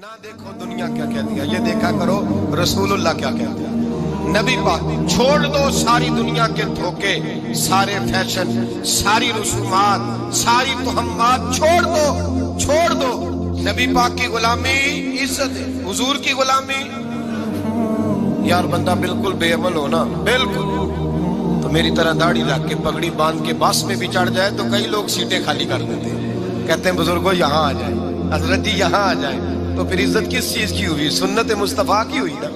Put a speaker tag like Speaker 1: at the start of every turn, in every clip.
Speaker 1: ना देखो दुनिया क्या कहती है, ये देखा करो रसूलुल्लाह क्या कहते हैं। नबी पाक छोड़ दो सारी दुनिया के धोखे, सारे फैशन, सारी रसूमात, सारी तोहमात छोड़ दो। नबी पाक की गुलामी इज्जत है, हुजूर की गुलामी। यार बंदा बिल्कुल बेअमल हो ना, बिल्कुल तो मेरी तरह दाढ़ी रख के पगड़ी बांध के बस में भी चढ़ जाए तो कई लोग सीटें खाली कर देते हैं, कहते हैं बुजुर्गो यहाँ आ जाए, हजरत जी यहाँ आ जाए। तो फिर इज्जत किस चीज की हुई? सुन्नत मुस्तफा की हुई ना,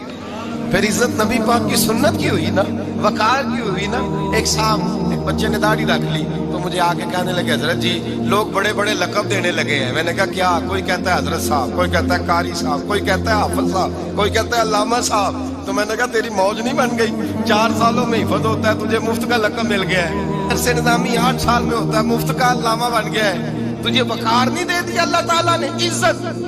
Speaker 1: फिर इज्जत नबी पाक की सुन्नत की हुई ना, वकार की हुई ना। एक बच्चे ने दाढ़ी रख ली तो मुझे आके कहने लगे हजरत जी लोग बड़े बड़े लकब देने लगे हैं। मैंने कहा क्या? कोई कहता है हजरत साहब, कोई कहता है कारी साहब, कोई कहता है हाफिज साहब, कोई कहता है अल्लामा साहब। तो मैंने कहा तेरी मौज नहीं बन गई? 4 सालों में हिफ्ज होता है, तुझे मुफ्त का लकब मिल गया है। अरसे निजामी 8 साल में होता है, मुफ्त का अल्लामा बन गया है। तुझे वकार नहीं दे दिया अल्लाह ताला ने, इज्जत।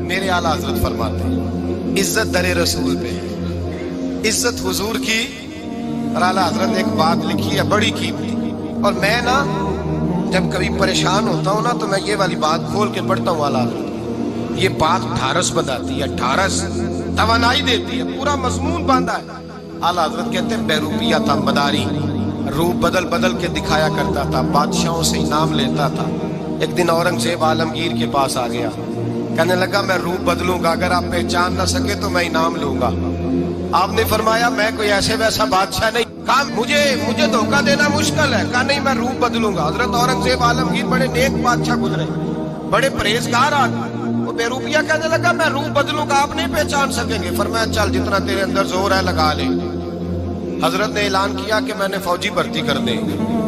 Speaker 1: मेरे आला हजरत फरमाते हैं इज्जत दरे रसूल पे है, इज्जत हुजूर की। और आला हजरत ने एक बात लिखी है बड़ी कीमती, और मैं ना जब कभी परेशान होता हूँ ना तो मैं ये वाली बात खोल के पढ़ता हूँ। आला हजरत ये बात ढारस बनाती है, ढारस तवानाई देती है, पूरा मजमून बांधा है। आला हजरत कहते हैं बेरूपिया था मदारी, रूप बदल बदल के दिखाया करता था, बादशाहों से इनाम लेता था। एक दिन औरंगजेब आलमगीर के पास आ गया, कहने लगा मैं रूप बदलूंगा, अगर आप पहचान ना सके तो मैं इनाम लूंगा। आपने फरमाया मैं कोई ऐसे वैसा बादशाह नहीं, कहा मुझे धोखा देना मुश्किल है। कहा नहीं मैं रूप बदलूंगा। हजरत औरंगजेब आलमगीर बड़े नेक बादशाह गुजरे, बड़े परहेजगार आदमी। वो बेरूपिया कहने लगा मैं रूप बदलूंगा, आप नहीं पहचान सकेंगे। फरमाया चल जितना तेरे अंदर जोर है लगा ले। हजरत ने ऐलान किया कि मैंने फौजी भर्ती कर दे,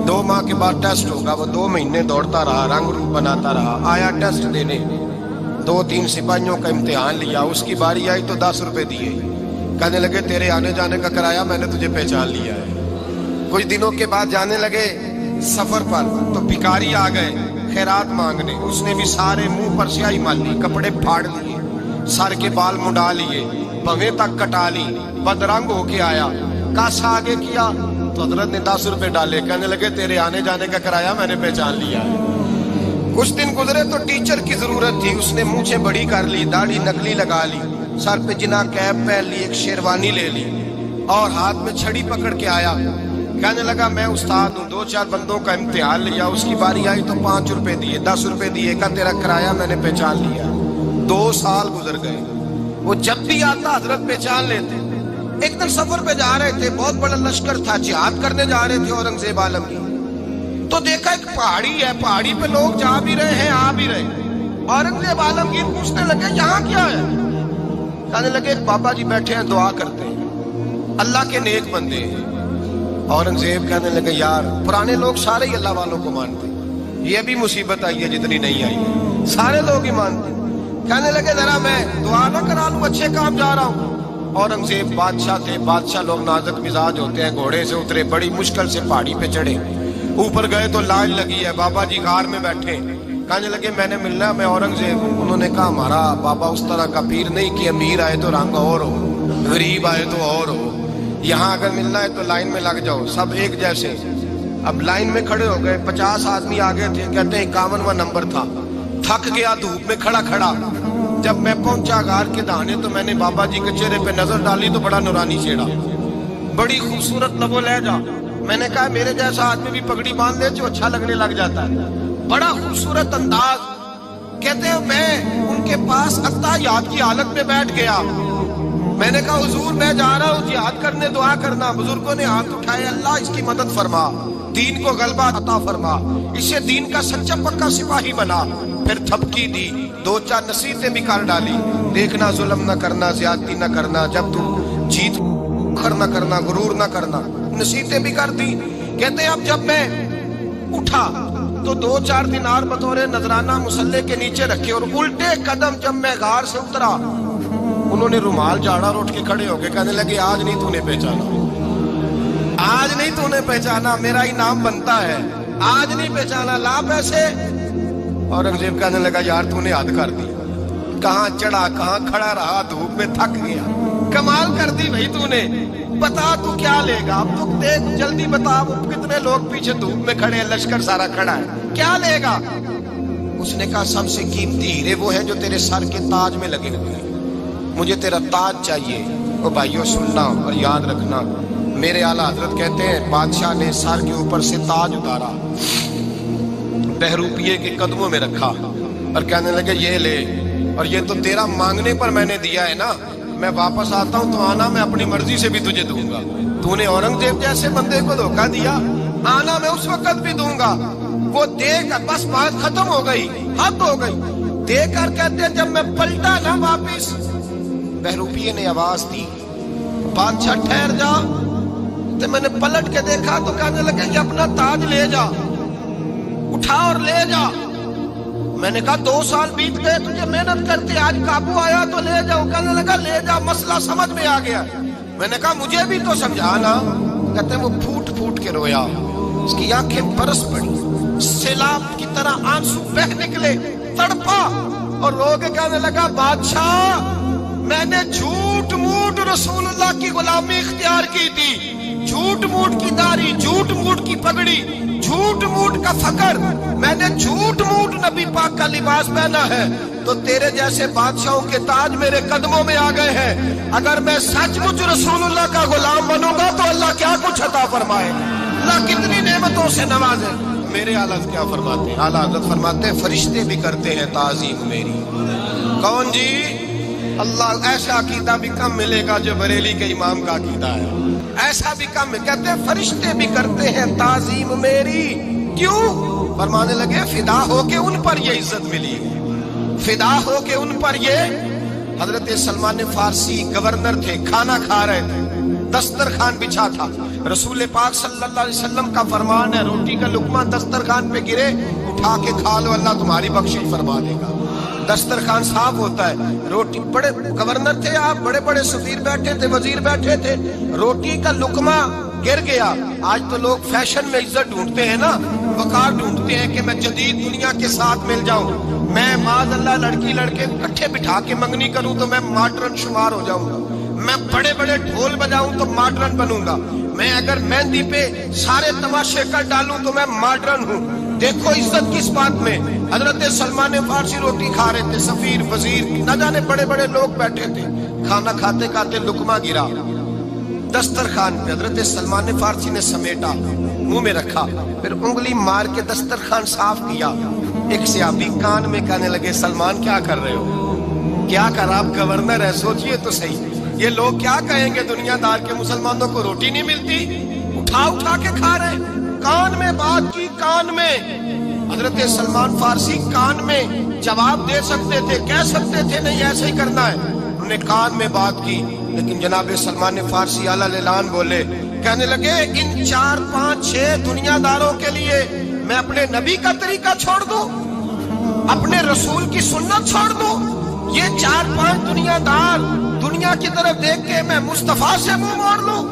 Speaker 1: 2 माह के बाद टेस्ट होगा। वो 2 महीने दौड़ता रहा, रंग रूप बनाता रहा, आया टेस्ट देने, 2-3 सिपाहियों का इम्तिहान लिया। उसकी बारी आई तो 10 रुपए दिए, कहने लगे तेरे आने जाने का किराया मैंने तुझे पहचान लिया है। कुछ दिनों के बाद जाने लगे सफर पर तो भिखारी आ गए खैरात मांगने। उसने भी सारे मुंह पर स्याही माली, कपड़े फाड़ लिए, सर के बाल मुंडा लिए, भवें तक कटा ली, बदरंग होके आया। कासा आगे किया तो हजरत ने 10 रुपए डाले, कहने लगे तेरे आने जाने का किराया मैंने पहचान लिया है। कुछ दिन गुजरे तो टीचर की जरूरत थी, उसने मूछे बड़ी कर ली, दाढ़ी नकली लगा ली, सर पे जिना कैप पहन ली, एक शेरवानी ले ली और हाथ में छड़ी पकड़ के आया। कहने लगा मैं उस्ताद हूँ, 2-4 बंदों का इम्तिहान लिया, उसकी बारी आई तो 5 रुपए दिए, 10 रुपए दिए, का तेरा किराया मैंने पहचान लिया। 2 साल गुजर गए, वो जब भी आता हजरत पहचान लेते। एक दिन सफर पे जा रहे थे, बहुत बड़ा लश्कर था, जिहाद करने जा रहे थे औरंगजेब आलमगीर। तो देखा एक पहाड़ी है, पहाड़ी पे लोग जा भी रहे हैं आ भी रहे। औरंगजेब आलमगीर पूछने लगे यहाँ क्या है? कहने लगे बाबा जी बैठे हैं दुआ करते हैं, अल्लाह के नेक बंदे हैं। औरंगजेब कहने लगे यार पुराने लोग सारे ही अल्लाह वालों को मानते, ये अभी मुसीबत आई है जितनी नहीं आई है, सारे लोग ही मानते। कहने लगे जरा मैं दुआ ना करा लूं, अच्छे काम जा रहा हूँ। औरंगजेब बादशाह थे, बादशाह लोग नाजुक मिजाज होते हैं। घोड़े से उतरे, बड़ी मुश्किल से पहाड़ी पे चढ़े, ऊपर गए तो लाइन लगी है, बाबा जी गार में बैठे। कहने लगे मैंने मिलना, मैं औरंगजेब हूँ। उन्होंने कहा हमारा बाबा उस तरह का पीर नहीं कि अमीर आए तो रंग और हो, गरीब आए तो और हो। यहाँ अगर मिलना है तो लाइन में लग जाओ, सब एक जैसे। अब लाइन में खड़े हो गए, 50 आदमी आगे थे, कहते हैं 51वां नंबर था। थक गया धूप में खड़ा खड़ा। जब मैं पहुंचा गार के दाने तो मैंने बाबा जी के चेहरे पे नजर डाली तो बड़ा नूरानी चेहरा, बड़ी खूबसूरत लबो लहजा। मैंने कहा मेरे जैसा आदमी भी पगड़ी बांध ले जो अच्छा लगने लग जाता है, बड़ा खूबसूरत अंदाज। कहते हैं मैं उनके पास अत्ताहियात की हालत में बैठ गया। मैंने कहा हुजूर मैं जा रहा हूँ जिहाद करने, दुआ करना। बुजुर्गों ने हाथ उठाए, अल्लाह इसकी मदद फरमा, दीन को गलबा अता फरमा, इसे दीन का सच्चा पक्का सिपाही बना। फिर थपकी दी, 2-4 नसीहतें भी कर डाली, देखना जुल्म न करना, ज्यादती न करना, जब तू जीत खर न करना, गुरूर न करना, नसीहतें भी कर दी। कहते अब जब मैं उठा तो 2-4 दिनार बतौरे नजराना मुसल्ले के नीचे रखे, और उल्टे कदम जब मैं गार से उतरा उन्होंने रुमाल झाड़ा और उठ के खड़े हो गए। कहने लगे आज नहीं तूने पहचाना, आज नहीं तूने पहचाना, मेरा इनाम बनता है, आज नहीं पहचाना, ला पैसे। औरंगजेब कहने लगा यार तूने हद कर दी, कहाँ चढ़ा कहाँ खड़ा रहा, धूप में थक गया, कमाल कर दी भाई तूने। बता तू क्या लेगा, अब तू देख जल्दी बता, वो कितने लोग पीछे धूप में खड़े हैं, लश्कर सारा खड़ा है, क्या लेगा? اس نے کہا سب سے قیمتی ہیرے وہ ہیں جو تیرے سر کے تاج میں لگے ہوئے ہیں، مجھے تیرا تاج چاہیے۔ او بھائیو سننا اور یاد رکھنا، میرے اعلیٰ حضرت کہتے ہیں بادشاہ نے سر کے اوپر سے تاج اتارا، بہروپیے کے قدموں میں رکھا اور کہنے لگے یہ لے، اور یہ تو تیرا مانگنے پر میں نے دیا ہے نا، میں واپس آتا ہوں تو آنا میں اپنی مرضی سے بھی تجھے دوں گا۔ تو نے اورنگزیب جیسے بندے کو دھوکہ دیا، آنا میں اس وقت بھی دوں گا۔ وہ دے کر بس بات ختم ہو گئی، حد ہو گئی۔ دے کر کہتے ہیں جب میں پلٹا نا واپس، بہروپیے نے آواز دی بادشاہ ٹھہر جا، تو میں نے پلٹ کے دیکھا تو کہنے لگے یہ اپنا تاج لے جا، اٹھا اور لے جا۔ میں نے کہا 2 سال بیت گئے تجھے محنت کرتے، آج قابو آیا تو لے جاؤ۔ کہنے لگا لے جا، مسئلہ سمجھ میں آ گیا۔ میں نے کہا مجھے بھی تو سمجھانا۔ کہتے ہیں وہ پھوٹ پھوٹ کے رویا، اس کی آنکھیں برس پڑی، سیلاب کی طرح آنسو بہ نکلے، تڑپا اور رو کے کہنے لگا بادشاہ میں نے جھوٹ موٹ رسول اللہ کی غلامی اختیار کی تھی، جھوٹ موٹ کی داڑھی، جھوٹ موٹ کی پگڑی، جھوٹ موٹ کا فخر، میں نے جھوٹ موٹ نبی پاک کا لباس پہنا ہے، تو تیرے جیسے بادشاہوں کے تاج میرے قدموں میں آ گئے ہیں۔ اگر میں سچ مچ رسول اللہ کا غلام بنوں گا تو اللہ کیا کچھ عطا فرمائے، اللہ کتنی نعمتوں سے نوازے۔ میرے اعلیٰ کیا فرماتے ہیں؟ اعلیٰ حضرت فرماتے ہیں فرشتے بھی کرتے ہیں تعظیم میری۔ کون جی؟ اللہ ایسا عقیدہ بھی کم ملے گا جو بریلی کے امام کا عقیدہ ہے، ایسا بھی کم۔ کہتے ہیں فرشتے بھی کرتے ہیں تعظیم میری۔ کیوں؟ فرمانے لگے فدا ہو کے ان پر یہ عزت ملی، فدا ہو کے ان پر یہ۔ حضرت سلمان فارسی گورنر تھے، کھانا کھا رہے تھے، دسترخوان بچھا تھا، رسول پاک صلی اللہ علیہ وسلم کا فرمان ہے روٹی کا لقمہ دسترخوان پہ گرے اٹھا کے کھا لو، اللہ تمہاری بخشش فرما دے گا۔ دسترخوان صاف ہوتا ہے، روٹی، بڑے گورنر تھے آپ، بڑے بڑے سفیر بیٹھے تھے، وزیر بیٹھے تھے، روٹی کا لقمہ گر گیا۔ آج تو لوگ فیشن میں عزت ڈھونڈتے ہیں نا، وقار ڈھونڈتے ہیں کہ میں جدید دنیا کے ساتھ مل جاؤں، میں معاذ اللہ لڑکی لڑکے اکٹھے بٹھا کے منگنی کروں تو میں ماڈرن شمار ہو جاؤں گا، میں بڑے بڑے ڈھول بجاؤں تو ماڈرن بنوں گا، میں اگر مہندی پہ سارے تماشے کر ڈالوں تو میں ماڈرن ہوں۔ دیکھو عزت کس بات میں۔ حضرت سلمان فارسی روٹی کھا رہے تھے، سفیر وزیر نہ جانے بڑے بڑے لوگ بیٹھے تھے، کھانا کھاتے کھاتے لقمہ گرا دسترخوان پہ، حضرت سلمان فارسی نے سمیٹا، منہ میں رکھا، پھر انگلی مار کے دسترخوان صاف کیا۔ ایک صحابی کان میں کہنے لگے سلمان کیا کر رہے ہو، کیا کر، آپ گورنر ہے، سوچئے تو صحیح، یہ لوگ کیا کہیں گے دنیا دار کے مسلمانوں کو روٹی نہیں ملتی، اٹھا اٹھا کے کھا رہے۔ کان میں بات کی، کان میں۔ حضرت سلمان فارسی کان میں جواب دے سکتے تھے، کہہ سکتے تھے نہیں ایسے ہی کرنا ہے، انہوں نے کان میں بات کی، لیکن جناب سلمان فارسی اعلیٰ اعلان بولے، کہنے لگے ان 4 5 6 دنیا داروں کے لیے میں اپنے نبی کا طریقہ چھوڑ دوں، اپنے رسول کی سنت چھوڑ دوں؟ یہ 4 5 دنیا دار دنیا کی طرف دیکھ کے میں مصطفیٰ سے منہ موڑ لوں؟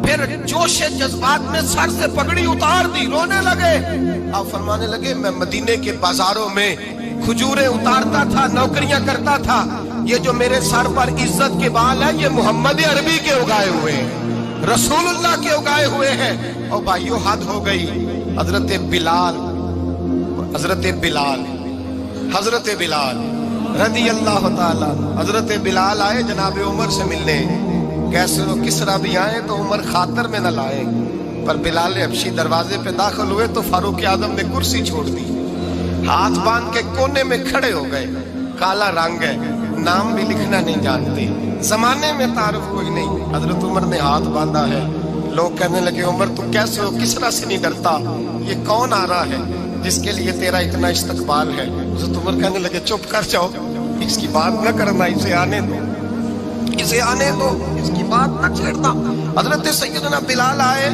Speaker 1: پھر جوش جذبات میں سر سے پگڑی اتار دی، رونے لگے۔ آپ فرمانے لگے میں مدینے کے بازاروں میں کھجوریں اتارتا تھا، نوکریاں کرتا تھا، یہ جو میرے سر پر عزت کے بال ہیں یہ محمد عربی کے اگائے ہوئے ہیں، رسول اللہ کے اگائے ہوئے ہیں۔ اور بھائیو حد ہو گئی۔ حضرت بلال رضی اللہ تعالیٰ، حضرت بلال آئے جناب عمر سے ملنے، کیسے وہ کسرا بھی آئے تو عمر خاطر میں نہ لائے، پر بلال حبشی دروازے پہ داخل ہوئے تو فاروق اعظم نے کرسی چھوڑ دی، ہاتھ باندھ کے کونے میں کھڑے ہو گئے۔ کالا رنگ ہے، نام بھی لکھنا نہیں جانتے، زمانے میں تعارف کوئی نہیں، حضرت عمر نے ہاتھ باندھا ہے۔ لوگ کہنے لگے عمر تو کیسے ہو، کسرا سے نہیں ڈرتا، یہ کون آ رہا ہے جس کے لیے تیرا اتنا استقبال ہے؟ حضرت عمر کہنے لگے چپ کر جاؤ، اس کی بات نہ کرنا، اسے آنے دو، اسے آنے دو، اس کی بات نہ چھیڑنا۔ حضرت سیدنا بلال آئے،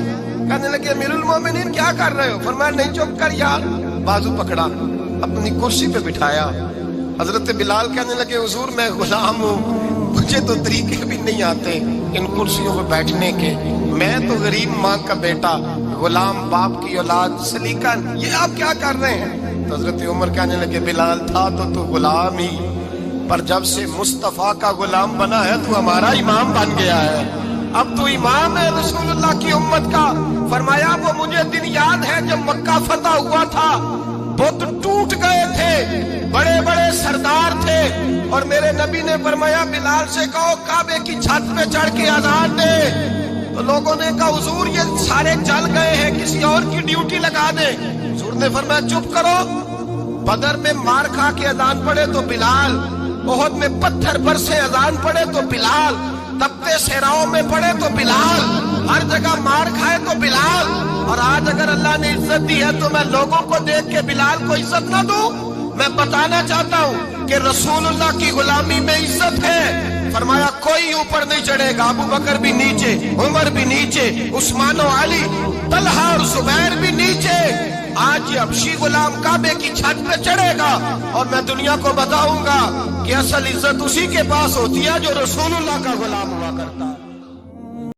Speaker 1: کہنے لگے امیر المومنین کیا کر رہے ہو؟ فرمایا نہیں چپ کر یار، بازو پکڑا، اپنی کرسی پہ بٹھایا۔ حضرت بلال کہنے لگے حضور میں غلام ہوں، مجھے تو طریقے بھی نہیں آتے ان کرسیوں پہ بیٹھنے کے، میں تو غریب ماں کا بیٹا، غلام باپ کی اولاد، سلیقہ، یہ آپ کیا کر رہے ہیں؟ تو حضرت عمر کہنے لگے بلال تھا تو غلام ہی، پر جب سے مصطفیٰ کا غلام بنا ہے تو ہمارا امام بن گیا ہے، اب تو امام ہے رسول اللہ کی امت کا۔ فرمایا وہ مجھے دن یاد ہے جب مکہ فتح ہوا تھا، बुत टूट गए थे, बड़े बड़े सरदार थे, और मेरे नबी ने फरमाया बिलाल से कहो काबे की छत पे चढ़ के अजान दे। तो लोगों ने कहा हुजूर ये सारे जल गए हैं, किसी और की ड्यूटी लगा दे। हुजूर ने फरमाया चुप करो, बदर में मार खा के अजान पड़े तो बिलाल, उहद में पत्थर बरसे अजान पड़े तो बिलाल, तपते सहराओं में पड़े तो बिलाल, हर जगह मार खाए तो बिलाल। और आज अगर अल्लाह ने इज्जत दी है तो मैं लोगों को देख के बिलाल को इज्जत ना दूं? मैं बताना चाहता हूं कि रसूलुल्लाह की गुलामी में इज्जत है। फरमाया कोई ऊपर नहीं चढ़ेगा, अबू बकर भी नीचे, उमर भी नीचे, उस्मान और अली, तलहा और जुबैर भी नीचे। आज ये हबशी गुलाम काबे की छत पे चढ़ेगा और मैं दुनिया को बताऊंगा कि असल इज्जत उसी के पास होती है जो रसूलुल्लाह का गुलाम हुआ करता है।